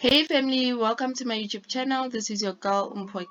Hey family, welcome to my YouTube channel. This is your girl Mpho.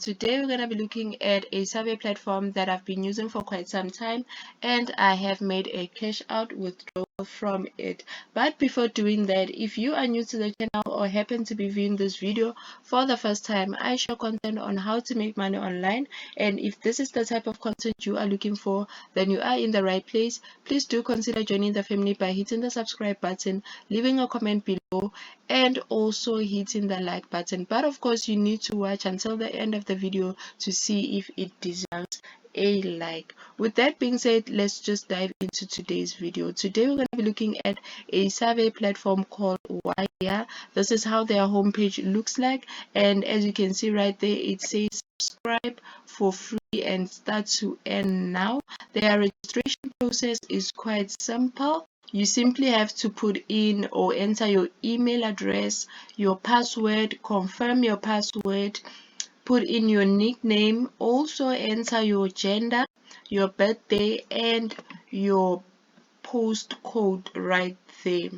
Today we're going to be looking at a survey platform that I've been using for quite some time, and I have made a cash out withdrawal from it. But before doing that, if you are new to the channel or happen to be viewing this video for the first time, I share content on how to make money online, and if this is the type of content you are looking for, then you are in the right place. Please do consider joining the family by hitting the subscribe button, leaving a comment below, and also hitting the like button. But of course you need to watch until the end of the video to see if it deserves a like. With that being said, let's just dive into today's video. Today we're going to be looking at a survey platform called Wire. This is how their homepage looks like, and as you can see right there, it says subscribe for free and start to earn now. Their registration process is quite simple. You simply have to put in or enter your email address, your password, confirm your password, put in your nickname, also enter your gender, your birthday, and your postcode right there.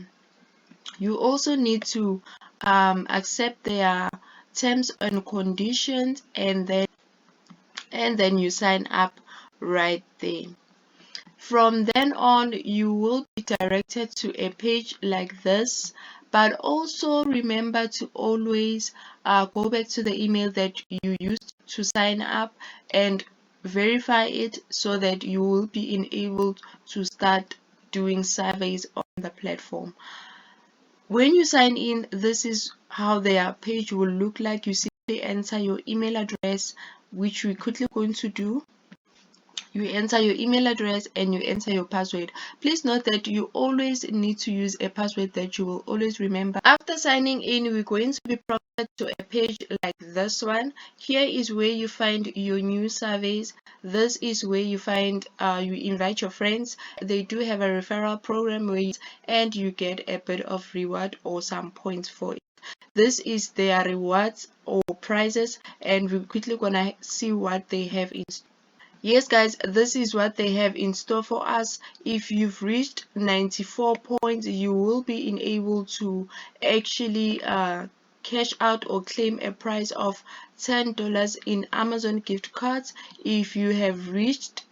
You also need to accept their terms and conditions, and then you sign up right there. From then on, you will be directed to a page like this, but also remember to always go back to the email that you used to sign up and verify it so that you will be enabled to start doing surveys on the platform. When you sign in, this is how their page will look like. You simply enter your email address, which we're quickly going to do. You enter your email address and you enter your password. Please note that you always need to use a password that you will always remember. After signing in, we're going to be prompted to a page like this one. Here is where you find your new surveys. This is where you find you invite your friends. They do have a referral program and you get a bit of reward or some points for it. This is their rewards or prizes, and we're quickly gonna see what they have in store. Yes guys, this is what they have in store for us. If you've reached 94 points, you will be able to actually cash out or claim a price of $10 in Amazon gift cards. If you have reached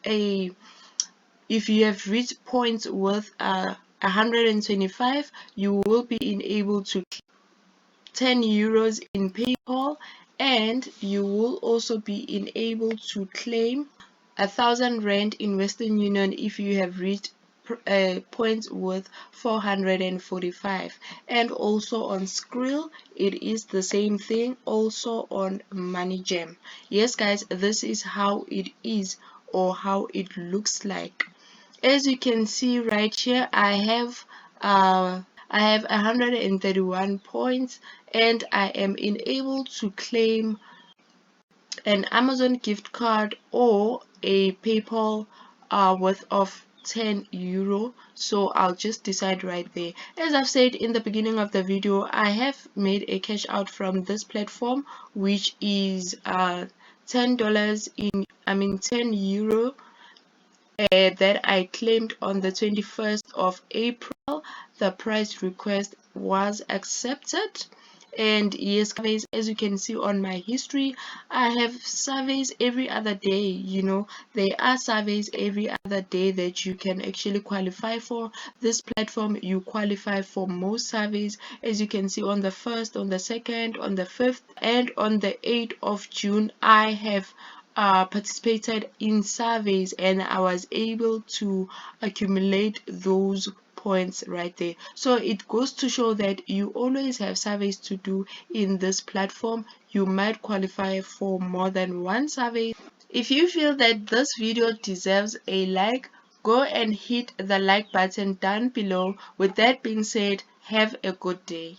points worth 125, you will be able to 10 euros in PayPal, and you will also be able to claim 1,000 rand in Western Union if you have reached points worth 445. And also on Skrill, it is the same thing, also on MoneyJam. Yes guys, this is how it is or how it looks like. As you can see right here, I have 131 points, and I am able to claim an Amazon gift card or a PayPal worth of 10 euro. So I'll just decide right there. As I've said in the beginning of the video, I have made a cash out from this platform, which is $10 10 euro that I claimed on the 21st of April. The price request was accepted. And yes guys, as you can see on my history, I have surveys every other day. There are surveys every other day that you can actually qualify for. This platform, you qualify for most surveys. As you can see, on the 1st, on the 2nd, on the 5th, and on the 8th of June, I have participated in surveys, and I was able to accumulate those points right there. So it goes to show that you always have surveys to do in this platform. You might qualify for more than one survey. If you feel that this video deserves a like, go and hit the like button down below. With that being said, have a good day.